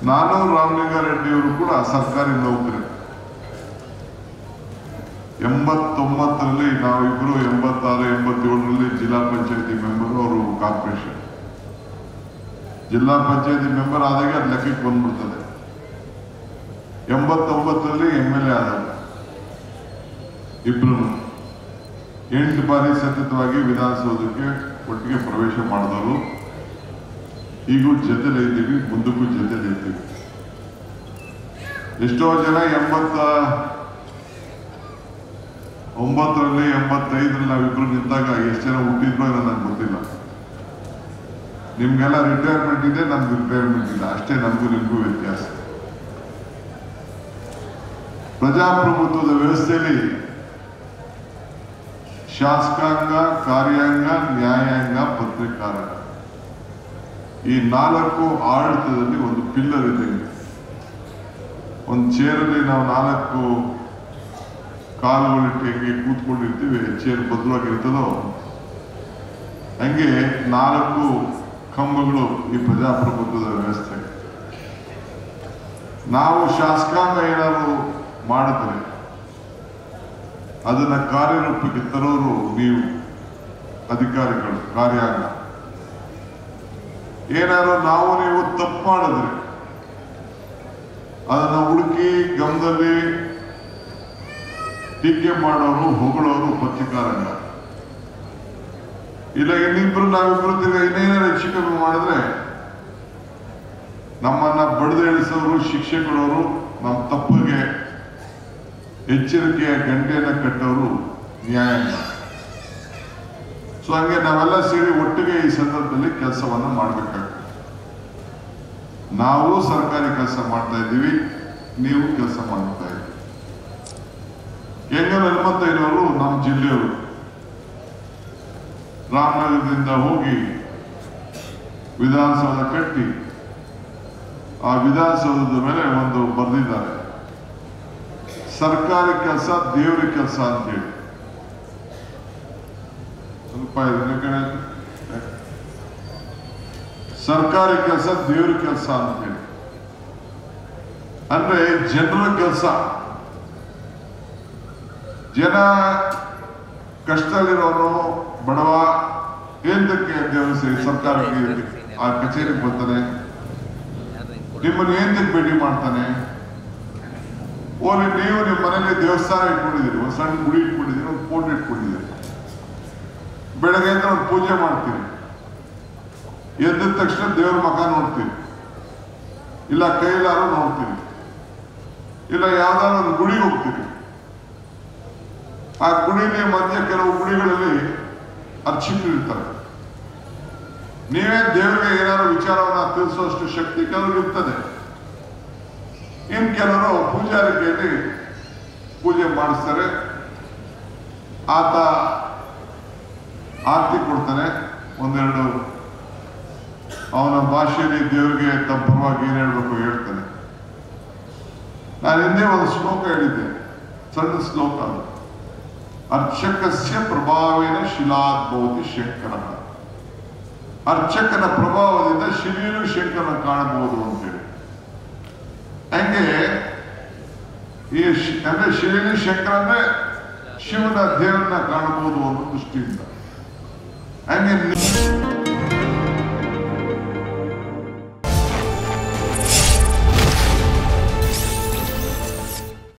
ನಾನು ರಾಮಲಿಂಗಾರೆಡ್ಡಿಯವರು ಕೂಡ ಸರ್ಕಾರಿ ನೌಕರಿ. 89ರಲ್ಲಿ ನಾವಿಬ್ರು 86, 87ರಲ್ಲಿ ಜಿಲ್ಲಾ ಪಂಚಾಯತಿ ಮೆಂಬರ್, ಅವರು ಕಾರ್ಪೊರೇಷನ್. ಜಿಲ್ಲಾ ಪಂಚಾಯತಿ ಮೆಂಬರ್ ಆದಾಗ ಅದು ಲೆಕ್ಕಕ್ಕೆ ಬಂದ್ಬಿಡ್ತದೆ. 89ರಲ್ಲಿ MLA ಆದಾಗ ಇಬ್ರು 8 ಬಾರಿ ಸತತವಾಗಿ ವಿಧಾನಸೌಧಕ್ಕೆ ಒಟ್ಟಿಗೆ ಪ್ರವೇಶ ಮಾಡಿದವರು. ಈಗೂ ಜೊತೆಲಿ ಇದ್ದೀವಿ, ಮುಂದಕ್ಕೂ ಜೊತೆಲಿ ಇದ್ದೀವಿ. ಎಷ್ಟೋ ಜನ 89ರಲ್ಲಿ 85ರಲ್ಲಿ ನಾವಿಬ್ರು ನಿಂತಾಗ ಎಷ್ಟು ಜನ ಹುಟ್ಟಿದ್ರೋ ನನಗೆ ಗೊತ್ತಿಲ್ಲ. ನಿಮ್ಗೆಲ್ಲ ರಿಟೈರ್ಮೆಂಟ್ ಇದೆ, ನಮ್ಗೆ ರಿಟೈರ್ಮೆಂಟ್ ಇಲ್ಲ, ಅಷ್ಟೇ ನಮಗೂ ನಿಮಗೂ ವ್ಯತ್ಯಾಸ. ಪ್ರಜಾಪ್ರಭುತ್ವದ ವ್ಯವಸ್ಥೆಯಲ್ಲಿ ಶಾಸಕಾಂಗ, ಕಾರ್ಯಾಂಗ, ನ್ಯಾಯಾಂಗ, ಪತ್ರಿಕಾರಂಗ, ಈ 4 ಆಡಳಿತದಲ್ಲಿ ಒಂದು ಪಿಲ್ಲರ್ ಇದೆ. ಒಂದು ಚೇರಲ್ಲಿ ನಾವು 4 ಕಾಲುಗಳಿಟ್ಟು ಹೆಂಗೆ ಕೂತ್ಕೊಂಡಿರ್ತೀವಿ, ಚೇರ್ ಬದಲಾಗಿರ್ತದೋ ಹಂಗೆ 4 ಕಂಬಗಳು ಈ ಪ್ರಜಾಪ್ರಭುತ್ವದ ವ್ಯವಸ್ಥೆ. ನಾವು ಶಾಸಕಾಂಗ ಏನಾದ್ರು ಮಾಡಿದ್ರೆ ಅದನ್ನ ಕಾರ್ಯರೂಪಕ್ಕೆ ತರೋರು ನೀವು ಅಧಿಕಾರಿಗಳು. ಕಾರ್ಯಾಂಗ ಏನಾದ್ರು ನಾವು ನೀವು ತಪ್ಪು ಮಾಡಿದ್ರೆ ಅದನ್ನ ಹುಡುಕಿ ಗಮನದಲ್ಲಿ ಟೀಕೆ ಮಾಡೋರು, ಹೊಗಳೋರು ಪತ್ರಿಕಾರಂಗ. ಇಲ್ಲ ಇನ್ನಿಬ್ರು ನಾವಿಬ್ರು ಇನ್ನೇನಾರು ಹೆಚ್ಚು ಕಮ್ಮಿ ಮಾಡಿದ್ರೆ ನಮ್ಮನ್ನ ಬಡಿದು ಇಳಿಸೋರು, ಶಿಕ್ಷೆ ಕೊಡೋರು, ನಮ್ಮ ತಪ್ಪಿಗೆ ಎಚ್ಚರಿಕೆಯ ಗಂಟೆಯನ್ನ ಕಟ್ಟೋರು ನ್ಯಾಯಾಂಗ. ಸೊ ಹಂಗೆ ನಾವೆಲ್ಲ ಸೇರಿ ಒಟ್ಟಿಗೆ ಈ ಸಂದರ್ಭದಲ್ಲಿ ಕೆಲಸವನ್ನ ಮಾಡಬೇಕಾಗ್ತದೆ. ನಾವು ಸರ್ಕಾರಿ ಕೆಲಸ ಮಾಡ್ತಾ ಇದ್ದೀವಿ, ನೀವು ಕೆಲಸ ಮಾಡ್ತಾ ಇದ್ದೀವಿ. ಹೆಂಗಲ್ ಹನುಮಂತಯ್ಯನವರು ನಮ್ಮ ಜಿಲ್ಲೆಯವರು ರಾಮನಗರದಿಂದ ಹೋಗಿ ವಿಧಾನಸೌಧ ಕಟ್ಟಿ ಆ ವಿಧಾನಸೌಧದ ಮೇಲೆ ಒಂದು ಬರೆದಿದ್ದಾರೆ, ಸರ್ಕಾರಿ ಕೆಲಸ ದೇವರ ಕೆಲಸ ಅಂತೇಳಿ. ಸ್ವಲ್ಪ ಸರ್ಕಾರಿ ಕೆಲಸ ದೇವರ ಕೆಲಸ ಅಂತೇಳಿ ಅಂದ್ರೆ ಜನರ ಕೆಲಸ. ಜನ ಕಷ್ಟದಲ್ಲಿರೋನು, ಬಡವ ಏನಕ್ಕೆ ದೇವರ ಸರ್ಕಾರಕ್ಕೆ ಆ ಕಚೇರಿಗೆ ಬರ್ತಾನೆ, ನಿಮ್ಮನ್ನು ಏನಕ್ಕೆ ಭೇಟಿ ಮಾಡ್ತಾನೆ? ಓಲಿ ನೀವು ನಿಮ್ಮ ಮನೇಲಿ ದೇವಸ್ಥಾನ ಇಟ್ಕೊಂಡಿದ್ದೀರಿ, ಒಂದು ಸಣ್ಣ ಗುಡಿ ಇಟ್ಕೊಂಡಿದ್ದೀರಿ, ಒಂದು ಫೋಟೋ ಇಟ್ಕೊಂಡಿದ್ದೀರಿ, ಬೆಳಗ್ಗೆ ಅಂತ ಒಂದು ಪೂಜೆ ಮಾಡ್ತೀರಿ, ಎದ್ದ ತಕ್ಷಣ ದೇವ್ರ ಮಖ ನೋಡ್ತೀರಿ, ಇಲ್ಲ ಕೈಲಾರು ನೋಡ್ತೀರಿ, ಇಲ್ಲ ಯಾವ್ದಾದ್ರು ಒಂದು ಗುಡಿಗೆ ಹೋಗ್ತೀರಿ. ಆ ಗುಡಿಲಿ ಮಧ್ಯೆ ಕೆಲವು ಗುಡಿಗಳಲ್ಲಿ ಅರ್ಚಕರು ಇರ್ತಾರೆ. ನೀವೇ ದೇವರಿಗೆ ಏನಾದ್ರು ವಿಚಾರವನ್ನ ತಿಳಿಸುವಷ್ಟು ಶಕ್ತಿ ಕೆಲವರು ಇರ್ತದೆ. ಇನ್ ಕೆಲವರು ಪೂಜಾರಿಕೆಯಲ್ಲಿ ಪೂಜೆ ಮಾಡಿಸ್ತಾರೆ, ಆತ ಆರತಿ ಕೊಡ್ತಾನೆ, ಒಂದೆರಡು ಅವನ ಭಾಷೆಯಲ್ಲಿ ದೇವರಿಗೆ ತಮ್ಮ ಪರವಾಗಿ ಏನ್ ಹೇಳ್ಬೇಕು ಹೇಳ್ತಾನೆ. ನಾನು ಹಿಂದೆ ಒಂದು ಶ್ಲೋಕ ಹೇಳಿದ್ದೆ, ಸಣ್ಣ ಶ್ಲೋಕ ಅದು. ಅರ್ಚಕಸ್ಯ ಪ್ರಭಾವೇನ ಶಿಲಾದ್ಭವತಿ ಶಂಕರ. ಅರ್ಚಕನ ಪ್ರಭಾವದಿಂದ ಶಿಲೆಯೂ ಶಂಕರನ ಕಾಣಬಹುದು ಅಂತೇಳಿ. ಹಂಗೆ ಈ ಅಂದ್ರೆ ಶಿಲೆಯೂ ಶಂಕರ ಅಂದ್ರೆ ಶಿವನ ದೇವರನ್ನ ಕಾಣಬಹುದು ಅನ್ನೋ ದೃಷ್ಟಿಯಿಂದ. ಹಂಗೆ